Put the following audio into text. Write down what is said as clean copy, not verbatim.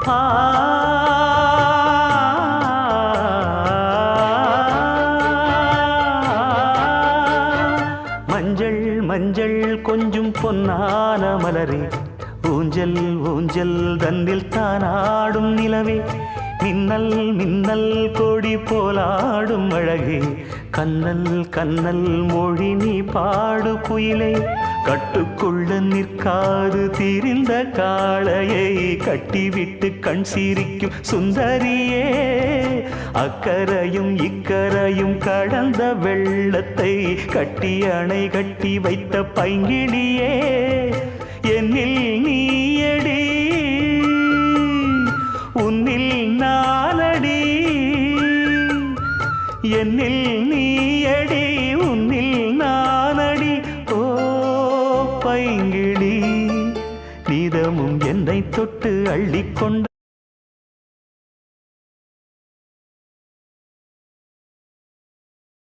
ஆ மஞ்சள் மஞ்சள் கொஞ்சம் பொன்னான மலரே, ஊஞ்சல் ஊஞ்சல் தன்னில் தானாடும் நிலவே, மின்னல் மின்னல் கொடி போலாடும் அழகே, கண்ணல் கண்ணல் மொழி நீ பாடு குயிலே, கட்டுக்குள்ள நிற்காது திரிந்த காளையை கட்டிவிட்டு கண் சிரிக்கும் சுந்தரியே, அக்கரையும் இக்கரையும் கடந்த வெள்ளத்தை கட்டி அணை கட்டி வைத்த பைங்கிளியே, என்னில் நீயடி உன்னில் நானடி, என்னில் நீயடி உன்னில் நானடி. ஓ பைங்கிளி, நீதமும் என்னை தொட்டு அள்ளிக்கொண்ட